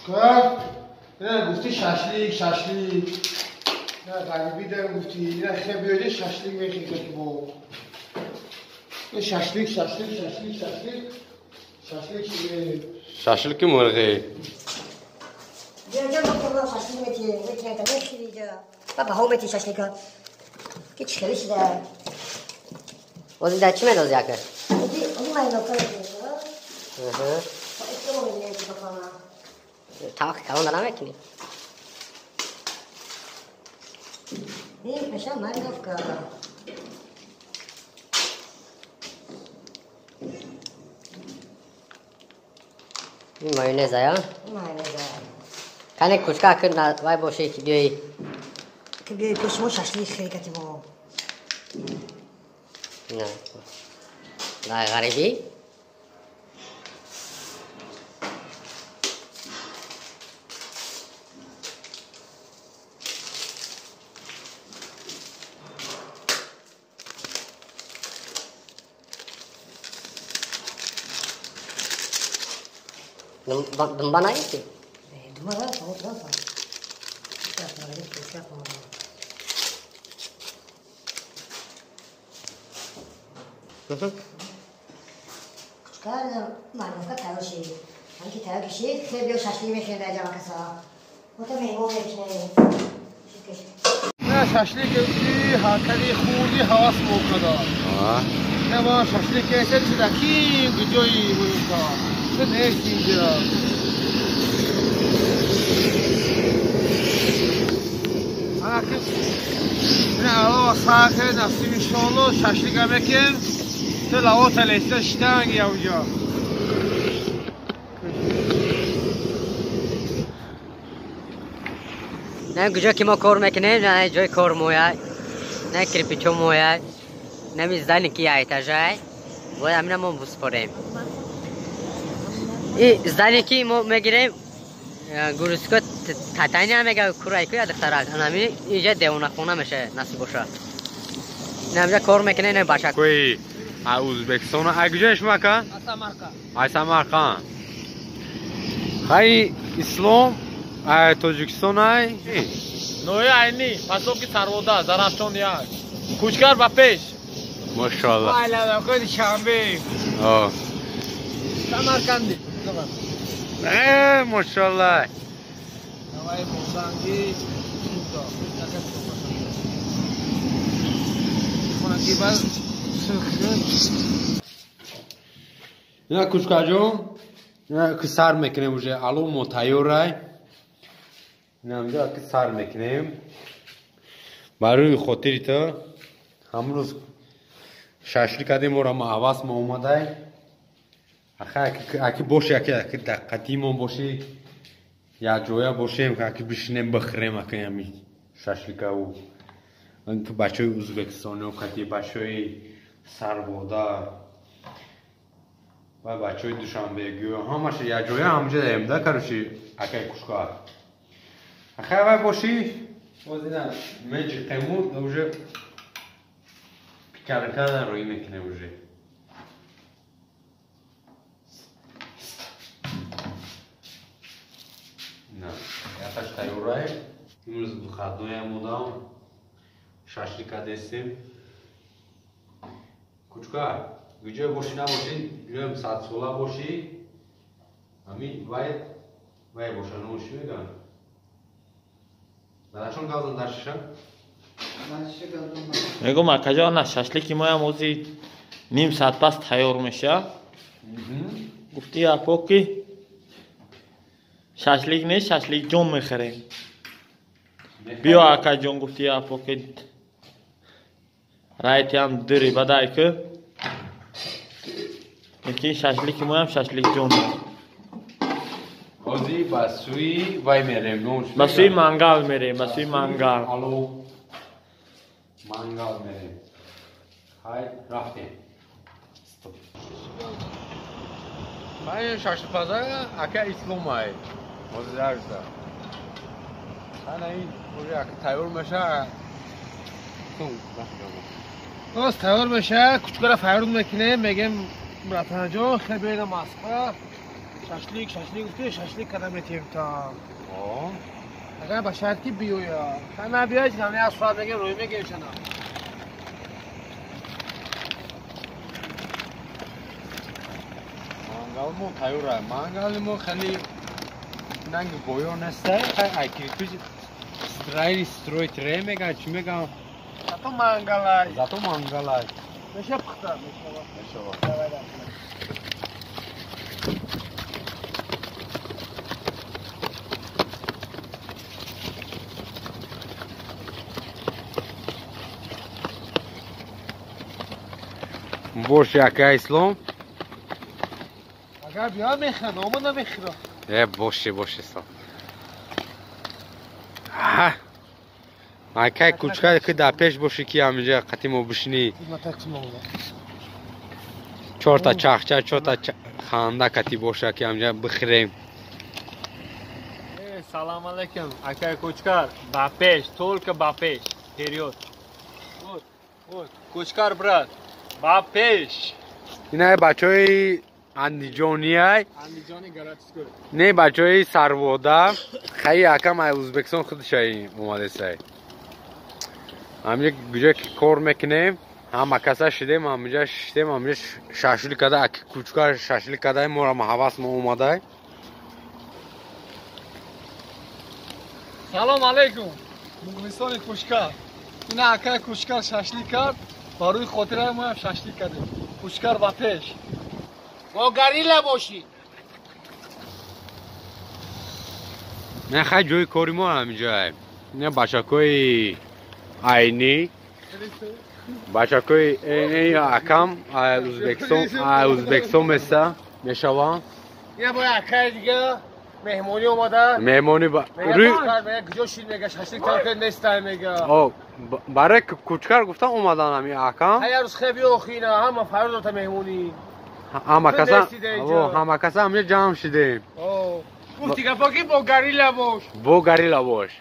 چیکار؟ نه گفتی ششلیک نه غریبی دارم گفتی نه خیلی بیاده ششلیک میخوایی که با ششلیک شاشلیک مرغی جا بکنم ششلیک میتونی میخوری جا بابا ها میتی ششلیک ها که چی خیلی شده وزی در چی میدازی اکر؟ اونی من اینو کنم تاق کلان دارم میکنی این پشم من گفت که این مایونیز ها؟ مایونیز کنه کچکا کن وای باشه که بیایی که بیایی پشمو ششلیک خیلی کتی با نه غریبی دنبا نایستی؟ دنبا رفت کار معلوم که تیار شی من که تیار کشی خیلی بیو ششلیک میخوری در جمع کسا و تو میمون میکنه نه ششلیک هاکلی خوردی حواس موکدا نه با ششلیک ایسه چدکی گجوی موکا نه نیستی اینجا نه الله ساعته نصیب انشالله ششلیک هم بکن تو لوا تلیسته شتنگ یا اونجا نه کجا که ما کار میکنیم نه جای کار مویای نه کریپیچو مویای نه میزدنی که یایتا جای باید همین ما بسپاریم این زنی که ما میگیریم گروسکو تتانی هم میگه کرای که دخترک همین اینجا دیوونه خونه میشه نصیب باشه نه همینجا کار میکنه نه باشه کوی ازبکستان اگجاش مکه؟ سامارقند خیلی اسلام توجیکستان های نوی عینی پاسوکی سرواده زرافشان یک کوچکر با پیش ماشاءالله والا خود شنبه سمرقندی ماشاءالله نوای موسانگی خونگی باز نه کوچکا جون نه که سر میکنیم وجه الو متایورای نه اینجا که سر میکنیم برای خاطری تو همروز ششلیک کردیم و ما حواس ما اومده اکی باشه اکی دقیقی باشه یا جویا باشیم که اکی بشینیم بخوریم اکی همین ششلیک و تو بچه های ازبکستانی و کتی بچه های سربودار و بچه های دوشنبهگی و همش یا جویا همونجا داریم ده کروشی اکی کشکار اکی وای باشی وزیدن میجی قیمون دوجه پیکرکن روی میکنه وجه نه یاتش تایورای امروز بخدوی مودم ششلیک دستیم کوچکا گوجه باشی نباشی جویم ساعت سولا باشی همین وای باشه نوشی میگن درشون گازن درششن میگم اکجا نه ششلیکی ما هم اوزی نیم ساعت پس تیار میشه گفتی اپوکی ششلیک نیست ششلیک جون میخریم بیا اکا جون گفتی اپوکی رایتی هم داری بدای که یکی ششلیکی ما هم ششلیک جون اوزی بسوی وای میریم نوش بسوی منگل میریم بسوی منگل الو منگل میریم های رفتیم من شاشلی پازار اکا اسلام های اوزی درسته من این اوزی اکا تایور میشه باز تیار بشه کوچکا را فرود میکنه میگم مرتنا جان خیلی بیدم ماسکا شاشلیک گفتی شاشلیک کدام میتیم تا اگر با شرطی بیویا نه بیاید که همه از فراد میگه روی میگه شنا مانگالمو تایوره مانگالمو خیلی ننگ گویو نسته خیلی توی استرایلی ستروی تره میگن چی میگن زاتو مانگالای زاتو مانگالای میشه پخته میشه باشه اکه اسلام اگر بیا میخواه نامو نمیخواه باشه سا اکه کوچکه که در پیش باشه که همینجا قطیمو بشینی 4 تا چاخچه 4 تا خانده کتی باشه که همینجا بخریم سلام علیکم اکای کوچکار با پیش طول که با پیش پریود کوچکار براد با پیش اینه بچه های اندیجانی های اندیجانی گراتسکو نه بچه های سرواده خیلی حکم های اوزبکستان خودش های اومده سای همینجا گوجه که کار میکنیم همه کسا شدیم همینجا شدیم همینجا شاشلی کده اکی کوچکار شاشلی کده ما را محواس ما اومده سلام علیکم مغلستان کوشکار این اکه کوشکار شاشلی کرد با روی خاطره ما هم شاشلی کردیم کوشکار با پیش با گریلا باشی نه خیلی جوی کاری ما همینجا های نه بچکوی عینی بچکوی این حکم اوزبکستان مثل میشوان یه با اکه دیگه مهمونی اومده مهمونی روی کجا شیر میگه شاشلی کرد نیسته میگه برای کوچکار گفتم اومدن همی حکم هر روز خیلی اوخینه همه فردا دوتا مهمونی همه کسا همینجا جمع شدیم گفتی که پاکی با گریلا باش با گریلا باش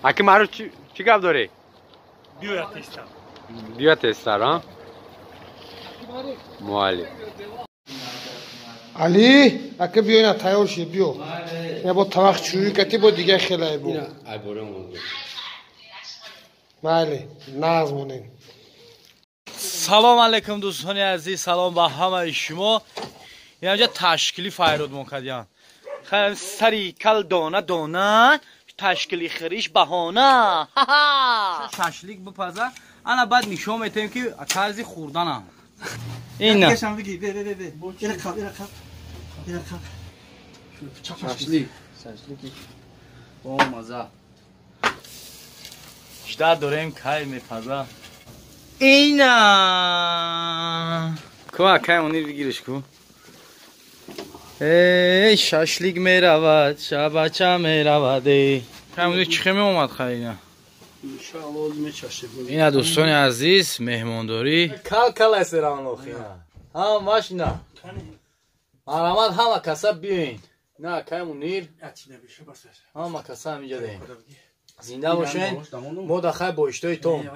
اکی مرو چی گفت داری؟ بیا تستر ها؟ موالی علی اکی بیا اینا تیار شی بیا یا با طبق چوری کتی با دیگه خیلی بو بله نازمونیم سلام علیکم دوستان عزیز سلام با همه شما اینجا تشکیلی فایرود مکدیان خیلی سری کل دانه دانه تشکیلی خریش بهانه شاشلیک بپزه انا بعد نشون میتیم که طرز خوردن هم اینا شاشلیک با مزه بیشتر داریم کای میپزه اینا کو اکای اونی بگیرش کو ای شاشلیک میرود شبچه میرود همونی چخه می اومد خیلی اینا دوستان عزیز مهمانداری کل استران لوخینا ها ماشینا مرامت همه کسا بیاین نه که مونیر همه کسا همینجا دیم زنده باشین ما دخواه با اشتای توم